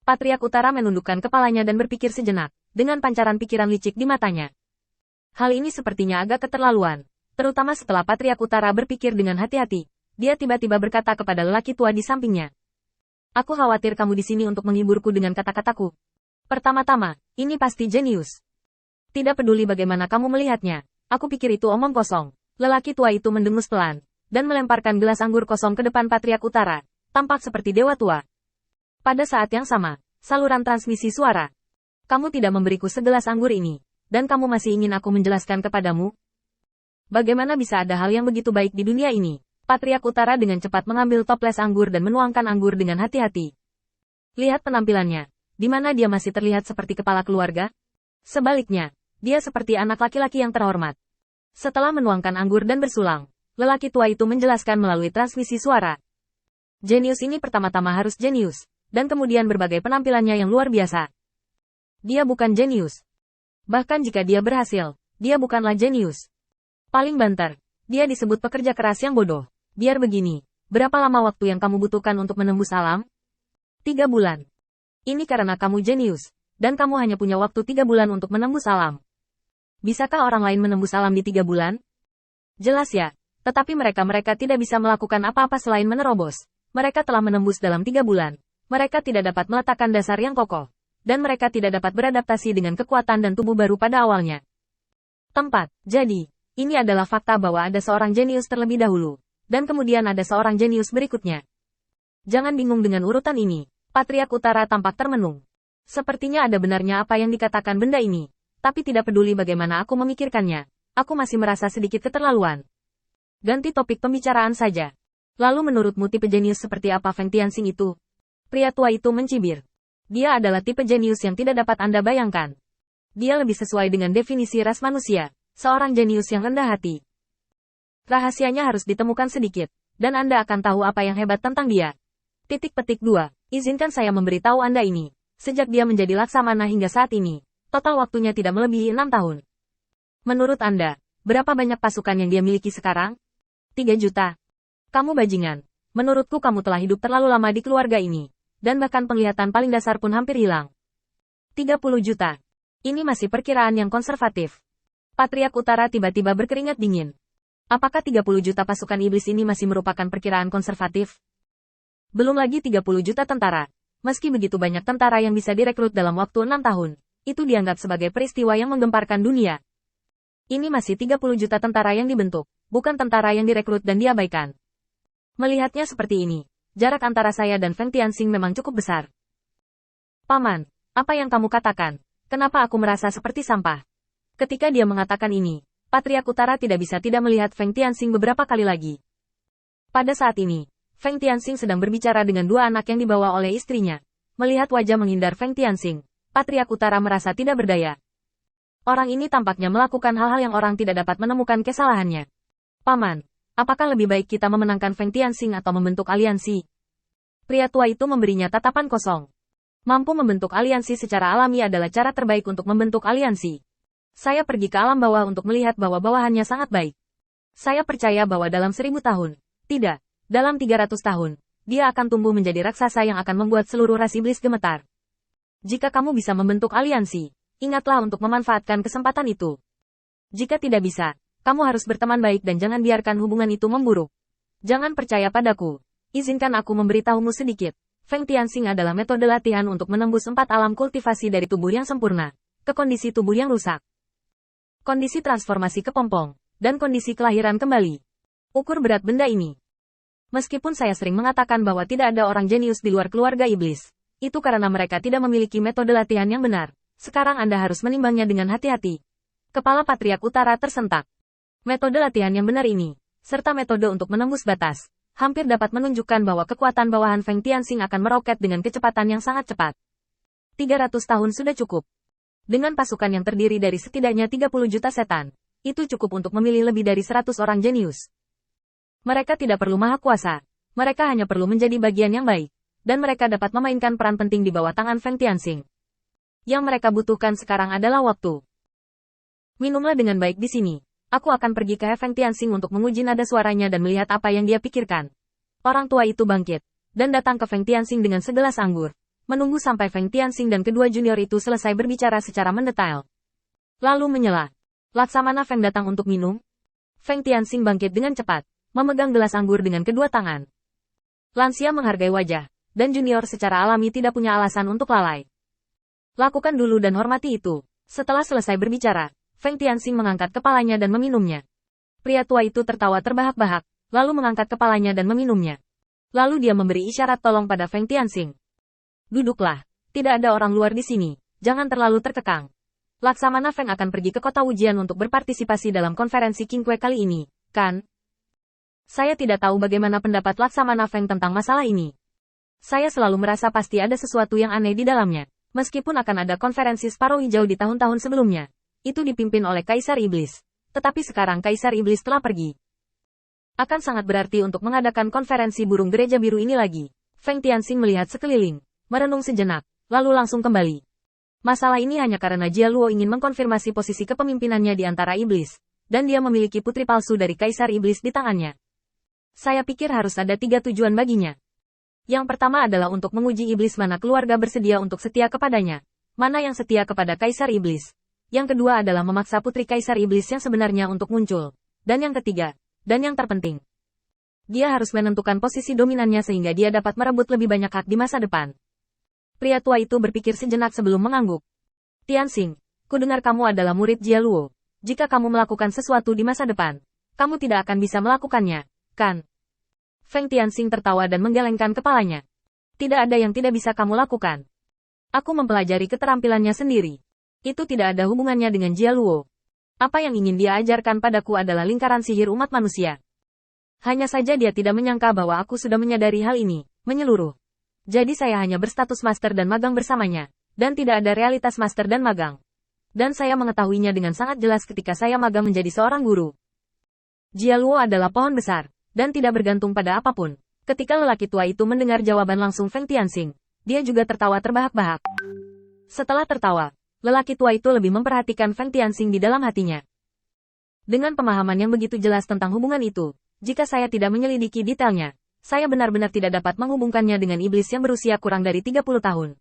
Patriark Utara menundukkan kepalanya dan berpikir sejenak, dengan pancaran pikiran licik di matanya. Hal ini sepertinya agak keterlaluan, terutama setelah Patriark Utara berpikir dengan hati-hati. Dia tiba-tiba berkata kepada lelaki tua di sampingnya. Aku khawatir kamu di sini untuk menghiburku dengan kata-kataku. Pertama-tama, ini pasti jenius. Tidak peduli bagaimana kamu melihatnya, aku pikir itu omong kosong. Lelaki tua itu mendengus pelan, dan melemparkan gelas anggur kosong ke depan Patriark Utara, tampak seperti dewa tua. Pada saat yang sama, saluran transmisi suara. Kamu tidak memberiku segelas anggur ini, dan kamu masih ingin aku menjelaskan kepadamu? Bagaimana bisa ada hal yang begitu baik di dunia ini? Patriark Utara dengan cepat mengambil toples anggur dan menuangkan anggur dengan hati-hati. Lihat penampilannya, di mana dia masih terlihat seperti kepala keluarga? Sebaliknya, dia seperti anak laki-laki yang terhormat. Setelah menuangkan anggur dan bersulang, lelaki tua itu menjelaskan melalui transmisi suara. Jenius ini pertama-tama harus jenius, dan kemudian berbagai penampilannya yang luar biasa. Dia bukan jenius. Bahkan jika dia berhasil, dia bukanlah jenius. Paling banter, dia disebut pekerja keras yang bodoh. Biar begini, berapa lama waktu yang kamu butuhkan untuk menembus alam? 3 bulan. Ini karena kamu jenius, dan kamu hanya punya waktu 3 bulan untuk menembus alam. Bisakah orang lain menembus alam di 3 bulan? Jelas ya, tetapi mereka tidak bisa melakukan apa-apa selain menerobos. Mereka telah menembus dalam 3 bulan. Mereka tidak dapat meletakkan dasar yang kokoh, dan mereka tidak dapat beradaptasi dengan kekuatan dan tubuh baru pada awalnya. Jadi, ini adalah fakta bahwa ada seorang jenius terlebih dahulu. Dan kemudian ada seorang jenius berikutnya. Jangan bingung dengan urutan ini. Patriark Utara tampak termenung. Sepertinya ada benarnya apa yang dikatakan benda ini. Tapi tidak peduli bagaimana aku memikirkannya. Aku masih merasa sedikit keterlaluan. Ganti topik pembicaraan saja. Lalu menurutmu tipe jenius seperti apa Feng Tianxing itu? Pria tua itu mencibir. Dia adalah tipe jenius yang tidak dapat Anda bayangkan. Dia lebih sesuai dengan definisi ras manusia. Seorang jenius yang rendah hati. Rahasianya harus ditemukan sedikit, dan Anda akan tahu apa yang hebat tentang dia. Petik 2. Izinkan saya memberitahu Anda ini. Sejak dia menjadi Laksamana hingga saat ini, total waktunya tidak melebihi 6 tahun. Menurut Anda, berapa banyak pasukan yang dia miliki sekarang? 3 juta. Kamu bajingan. Menurutku kamu telah hidup terlalu lama di keluarga ini, dan bahkan penglihatan paling dasar pun hampir hilang. 30 juta. Ini masih perkiraan yang konservatif. Patriark Utara tiba-tiba berkeringat dingin. Apakah 30 juta pasukan iblis ini masih merupakan perkiraan konservatif? Belum lagi 30 juta tentara. Meski begitu banyak tentara yang bisa direkrut dalam waktu 6 tahun, itu dianggap sebagai peristiwa yang menggemparkan dunia. Ini masih 30 juta tentara yang dibentuk, bukan tentara yang direkrut dan diabaikan. Melihatnya seperti ini, jarak antara saya dan Feng Tianxing memang cukup besar. Paman, apa yang kamu katakan? Kenapa aku merasa seperti sampah? Ketika dia mengatakan ini, Patriark Utara tidak bisa tidak melihat Feng Tianxing beberapa kali lagi. Pada saat ini, Feng Tianxing sedang berbicara dengan 2 anak yang dibawa oleh istrinya. Melihat wajah menghindar Feng Tianxing, Patriark Utara merasa tidak berdaya. Orang ini tampaknya melakukan hal-hal yang orang tidak dapat menemukan kesalahannya. Paman, apakah lebih baik kita memenangkan Feng Tianxing atau membentuk aliansi? Pria tua itu memberinya tatapan kosong. Mampu membentuk aliansi secara alami adalah cara terbaik untuk membentuk aliansi. Saya pergi ke alam bawah untuk melihat bahwa bawahannya sangat baik. Saya percaya bahwa dalam 1000 tahun, tidak, dalam 300 tahun, dia akan tumbuh menjadi raksasa yang akan membuat seluruh ras iblis gemetar. Jika kamu bisa membentuk aliansi, ingatlah untuk memanfaatkan kesempatan itu. Jika tidak bisa, kamu harus berteman baik dan jangan biarkan hubungan itu memburuk. Jangan percaya padaku. Izinkan aku memberitahumu sedikit. Feng Tianxing adalah metode latihan untuk menembus 4 alam kultivasi dari tubuh yang sempurna ke kondisi tubuh yang rusak. Kondisi transformasi kepompong, dan kondisi kelahiran kembali. Ukur berat benda ini. Meskipun saya sering mengatakan bahwa tidak ada orang jenius di luar keluarga iblis, itu karena mereka tidak memiliki metode latihan yang benar. Sekarang Anda harus menimbangnya dengan hati-hati. Kepala Patriark Utara tersentak. Metode latihan yang benar ini, serta metode untuk menembus batas, hampir dapat menunjukkan bahwa kekuatan bawahan Feng Tianxing akan meroket dengan kecepatan yang sangat cepat. 300 tahun sudah cukup. Dengan pasukan yang terdiri dari setidaknya 30 juta setan, itu cukup untuk memilih lebih dari 100 orang jenius. Mereka tidak perlu maha kuasa, mereka hanya perlu menjadi bagian yang baik, dan mereka dapat memainkan peran penting di bawah tangan Feng Tianxing. Yang mereka butuhkan sekarang adalah waktu. Minumlah dengan baik di sini. Aku akan pergi ke Feng Tianxing untuk menguji nada suaranya dan melihat apa yang dia pikirkan. Orang tua itu bangkit, dan datang ke Feng Tianxing dengan segelas anggur. menunggu sampai Feng Tianxing dan kedua junior itu selesai berbicara secara mendetail. Lalu menyela. Laksamana Feng datang untuk minum. Feng Tianxing bangkit dengan cepat, memegang gelas anggur dengan kedua tangan. Lansia menghargai wajah, dan junior secara alami tidak punya alasan untuk lalai. Lakukan dulu dan hormati itu. Setelah selesai berbicara, Feng Tianxing mengangkat kepalanya dan meminumnya. Pria tua itu tertawa terbahak-bahak, lalu mengangkat kepalanya dan meminumnya. Lalu dia memberi isyarat tolong pada Feng Tianxing. Duduklah, tidak ada orang luar di sini, jangan terlalu terkekang. Laksamana Feng akan pergi ke kota Wujian untuk berpartisipasi dalam konferensi Qingque kali ini, kan? Saya tidak tahu bagaimana pendapat Laksamana Feng tentang masalah ini. Saya selalu merasa pasti ada sesuatu yang aneh di dalamnya, meskipun akan ada konferensi separuh hijau di tahun-tahun sebelumnya. Itu dipimpin oleh Kaisar Iblis, tetapi sekarang Kaisar Iblis telah pergi. Akan sangat berarti untuk mengadakan konferensi burung gereja biru ini lagi. Feng Tianxing melihat sekeliling, merenung sejenak, lalu langsung kembali. Masalah ini hanya karena Jia Luo ingin mengkonfirmasi posisi kepemimpinannya di antara iblis, dan dia memiliki putri palsu dari Kaisar Iblis di tangannya. Saya pikir harus ada 3 tujuan baginya. Yang pertama adalah untuk menguji iblis mana keluarga bersedia untuk setia kepadanya, mana yang setia kepada Kaisar Iblis. Yang kedua adalah memaksa putri Kaisar Iblis yang sebenarnya untuk muncul. Dan yang ketiga, dan yang terpenting, dia harus menentukan posisi dominannya sehingga dia dapat merebut lebih banyak hak di masa depan. Pria tua itu berpikir sejenak sebelum mengangguk. Tianxing, kudengar kamu adalah murid Jia Luo. Jika kamu melakukan sesuatu di masa depan, kamu tidak akan bisa melakukannya, kan? Feng Tianxing tertawa dan menggelengkan kepalanya. Tidak ada yang tidak bisa kamu lakukan. Aku mempelajari keterampilannya sendiri. Itu tidak ada hubungannya dengan Jia Luo. Apa yang ingin dia ajarkan padaku adalah lingkaran sihir umat manusia. Hanya saja dia tidak menyangka bahwa aku sudah menyadari hal ini, menyeluruh. Jadi saya hanya berstatus master dan magang bersamanya, dan tidak ada realitas master dan magang. Dan saya mengetahuinya dengan sangat jelas ketika saya magang menjadi seorang guru. Jia Luo adalah pohon besar, dan tidak bergantung pada apapun. Ketika lelaki tua itu mendengar jawaban langsung Feng Tianxing, dia juga tertawa terbahak-bahak. Setelah tertawa, lelaki tua itu lebih memperhatikan Feng Tianxing di dalam hatinya. Dengan pemahaman yang begitu jelas tentang hubungan itu, jika saya tidak menyelidiki detailnya, saya benar-benar tidak dapat menghubungkannya dengan iblis yang berusia kurang dari 30 tahun.